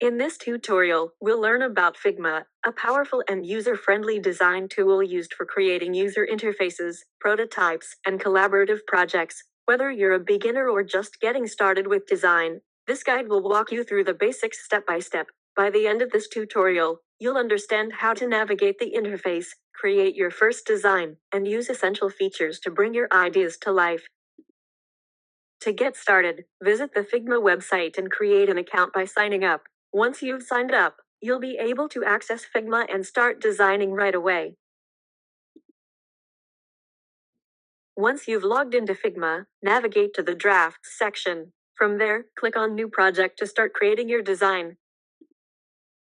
In this tutorial, we'll learn about Figma, a powerful and user-friendly design tool used for creating user interfaces, prototypes, and collaborative projects. Whether you're a beginner or just getting started with design, this guide will walk you through the basics step by step. By the end of this tutorial, you'll understand how to navigate the interface, create your first design, and use essential features to bring your ideas to life. To get started, visit the Figma website and create an account by signing up. Once you've signed up, you'll be able to access Figma and start designing right away. Once you've logged into Figma, navigate to the Drafts section. From there, click on New Project to start creating your design.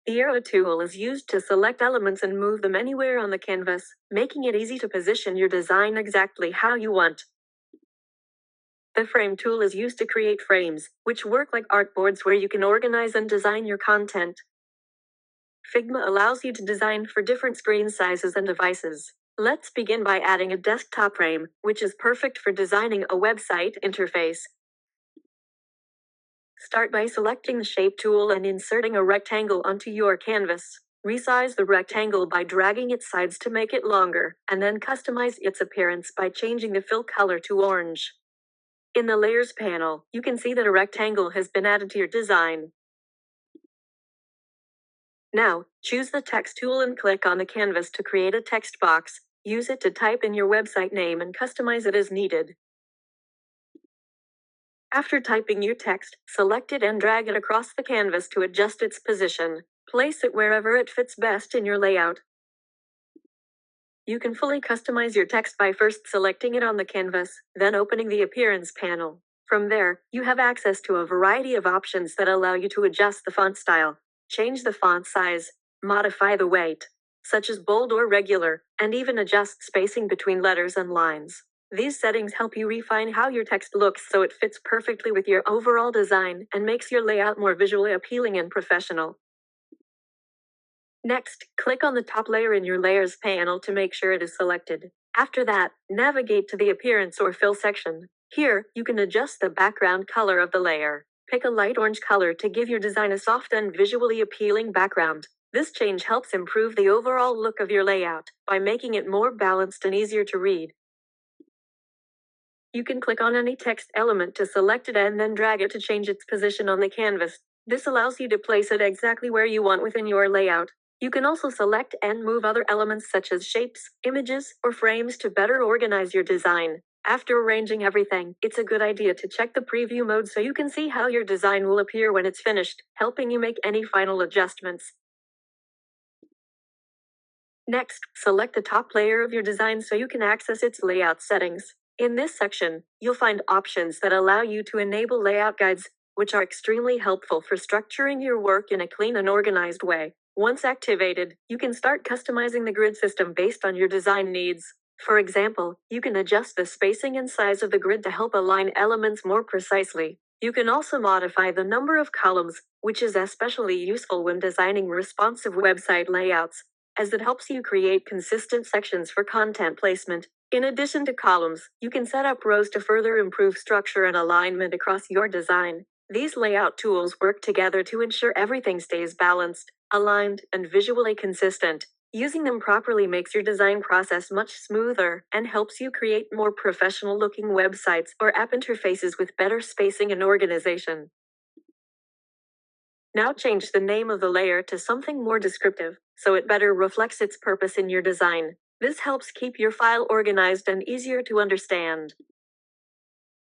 The arrow tool is used to select elements and move them anywhere on the canvas, making it easy to position your design exactly how you want. The frame tool is used to create frames, which work like artboards where you can organize and design your content. Figma allows you to design for different screen sizes and devices. Let's begin by adding a desktop frame, which is perfect for designing a website interface. Start by selecting the Shape tool and inserting a rectangle onto your canvas. Resize the rectangle by dragging its sides to make it longer, and then customize its appearance by changing the fill color to orange. In the Layers panel, you can see that a rectangle has been added to your design. Now, choose the Text tool and click on the canvas to create a text box. Use it to type in your website name and customize it as needed. After typing your text, select it and drag it across the canvas to adjust its position. Place it wherever it fits best in your layout. You can fully customize your text by first selecting it on the canvas, then opening the Appearance panel. From there, you have access to a variety of options that allow you to adjust the font style, change the font size, modify the weight, such as bold or regular, and even adjust spacing between letters and lines. These settings help you refine how your text looks so it fits perfectly with your overall design and makes your layout more visually appealing and professional. Next, click on the top layer in your Layers panel to make sure it is selected. After that, navigate to the Appearance or Fill section. Here, you can adjust the background color of the layer. Pick a light orange color to give your design a soft and visually appealing background. This change helps improve the overall look of your layout by making it more balanced and easier to read. You can click on any text element to select it and then drag it to change its position on the canvas. This allows you to place it exactly where you want within your layout. You can also select and move other elements such as shapes, images, or frames to better organize your design. After arranging everything, it's a good idea to check the preview mode so you can see how your design will appear when it's finished, helping you make any final adjustments. Next, select the top layer of your design so you can access its layout settings. In this section, you'll find options that allow you to enable layout guides, which are extremely helpful for structuring your work in a clean and organized way. Once activated, you can start customizing the grid system based on your design needs. For example, you can adjust the spacing and size of the grid to help align elements more precisely. You can also modify the number of columns, which is especially useful when designing responsive website layouts, as it helps you create consistent sections for content placement. In addition to columns, you can set up rows to further improve structure and alignment across your design. These layout tools work together to ensure everything stays balanced, aligned, and visually consistent. Using them properly makes your design process much smoother and helps you create more professional-looking websites or app interfaces with better spacing and organization. Now change the name of the layer to something more descriptive, so it better reflects its purpose in your design. This helps keep your file organized and easier to understand.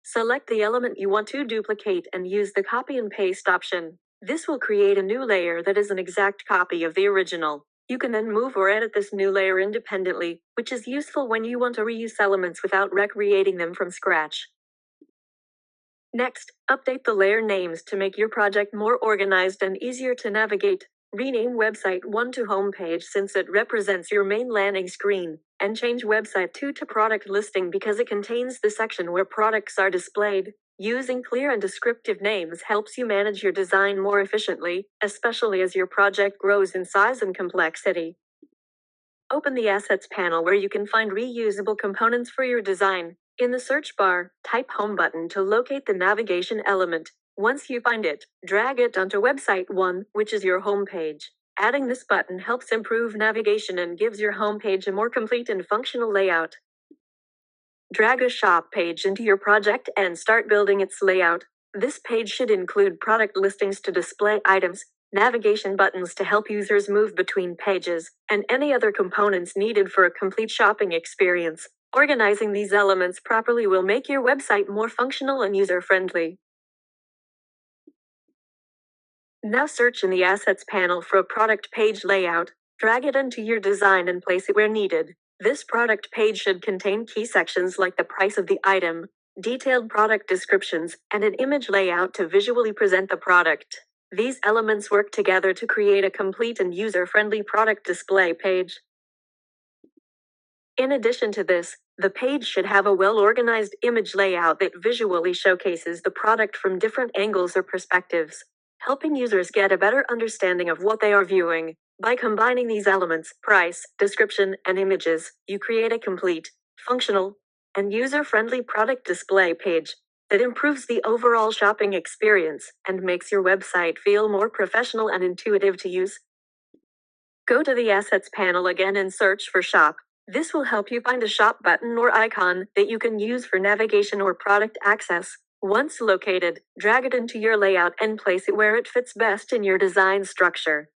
Select the element you want to duplicate and use the copy and paste option. This will create a new layer that is an exact copy of the original. You can then move or edit this new layer independently, which is useful when you want to reuse elements without recreating them from scratch. Next, update the layer names to make your project more organized and easier to navigate. Rename Website 1 to Homepage since it represents your main landing screen, and change Website 2 to Product Listing because it contains the section where products are displayed. Using clear and descriptive names helps you manage your design more efficiently, especially as your project grows in size and complexity. Open the Assets panel where you can find reusable components for your design. In the search bar, type Home button to locate the navigation element. Once you find it, drag it onto website 1, which is your home page. Adding this button helps improve navigation and gives your home page a more complete and functional layout. Drag a shop page into your project and start building its layout. This page should include product listings to display items, navigation buttons to help users move between pages, and any other components needed for a complete shopping experience. Organizing these elements properly will make your website more functional and user-friendly. Now search in the Assets panel for a product page layout. Drag it into your design and place it where needed. This product page should contain key sections like the price of the item, detailed product descriptions, and an image layout to visually present the product. These elements work together to create a complete and user-friendly product display page. In addition to this, the page should have a well-organized image layout that visually showcases the product from different angles or perspectives, helping users get a better understanding of what they are viewing. By combining these elements, price, description, and images, you create a complete, functional, and user-friendly product display page that improves the overall shopping experience and makes your website feel more professional and intuitive to use. Go to the Assets panel again and search for Shop. This will help you find a shop button or icon that you can use for navigation or product access. Once located, drag it into your layout and place it where it fits best in your design structure.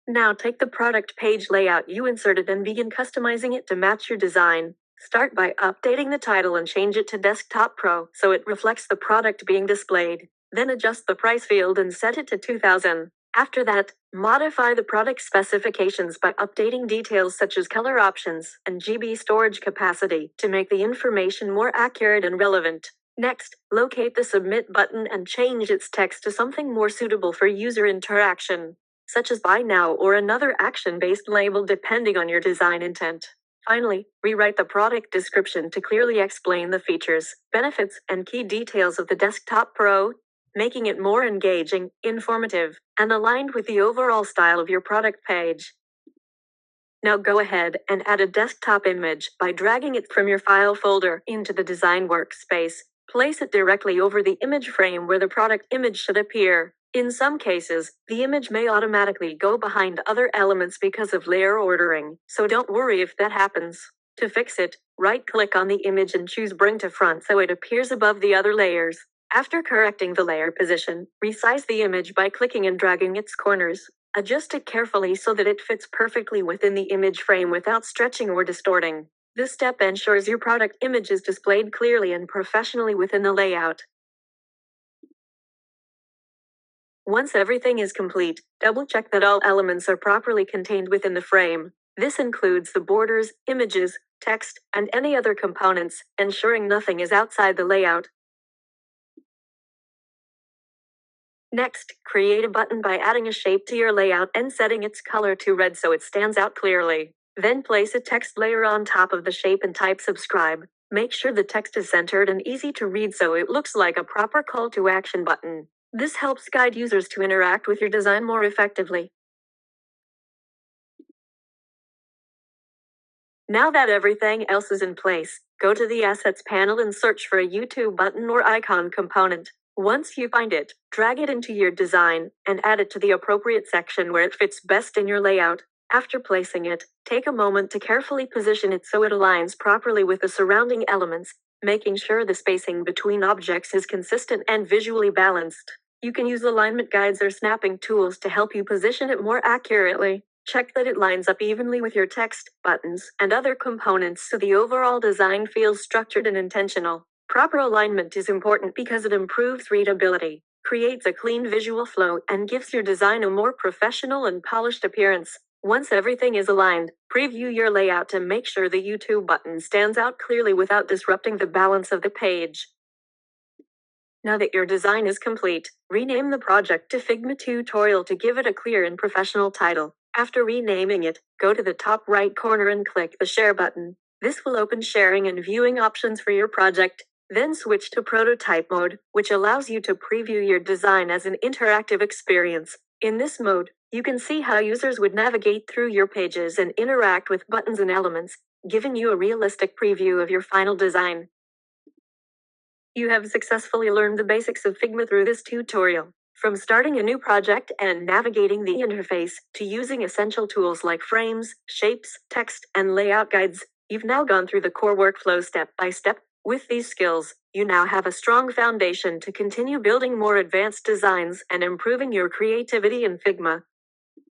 Now take the product page layout you inserted and begin customizing it to match your design. Start by updating the title and change it to Desktop Pro so it reflects the product being displayed. Then adjust the price field and set it to $2,000. After that, modify the product specifications by updating details such as color options and GB storage capacity to make the information more accurate and relevant. Next, locate the Submit button and change its text to something more suitable for user interaction, such as Buy Now or another action-based label depending on your design intent. Finally, rewrite the product description to clearly explain the features, benefits, and key details of the Desktop Pro, making it more engaging, informative, and aligned with the overall style of your product page. Now go ahead and add a desktop image by dragging it from your file folder into the design workspace. Place it directly over the image frame where the product image should appear. In some cases, the image may automatically go behind other elements because of layer ordering, so don't worry if that happens. To fix it, right-click on the image and choose Bring to Front so it appears above the other layers. After correcting the layer position, resize the image by clicking and dragging its corners. Adjust it carefully so that it fits perfectly within the image frame without stretching or distorting. This step ensures your product image is displayed clearly and professionally within the layout. Once everything is complete, double-check that all elements are properly contained within the frame. This includes the borders, images, text, and any other components, ensuring nothing is outside the layout. Next, create a button by adding a shape to your layout and setting its color to red so it stands out clearly. Then place a text layer on top of the shape and type subscribe. Make sure the text is centered and easy to read so it looks like a proper call to action button. This helps guide users to interact with your design more effectively. Now that everything else is in place, go to the Assets panel and search for a YouTube button or icon component. Once you find it, drag it into your design and add it to the appropriate section where it fits best in your layout. After placing it, take a moment to carefully position it so it aligns properly with the surrounding elements, making sure the spacing between objects is consistent and visually balanced. You can use alignment guides or snapping tools to help you position it more accurately. Check that it lines up evenly with your text, buttons, and other components so the overall design feels structured and intentional. Proper alignment is important because it improves readability, creates a clean visual flow, and gives your design a more professional and polished appearance. Once everything is aligned, preview your layout to make sure the YouTube button stands out clearly without disrupting the balance of the page. Now that your design is complete, rename the project to Figma Tutorial to give it a clear and professional title. After renaming it, go to the top right corner and click the Share button. This will open sharing and viewing options for your project. Then switch to Prototype mode, which allows you to preview your design as an interactive experience. In this mode, you can see how users would navigate through your pages and interact with buttons and elements, giving you a realistic preview of your final design. You have successfully learned the basics of Figma through this tutorial. From starting a new project and navigating the interface, to using essential tools like frames, shapes, text, and layout guides, you've now gone through the core workflow step by step. With these skills, you now have a strong foundation to continue building more advanced designs and improving your creativity in Figma.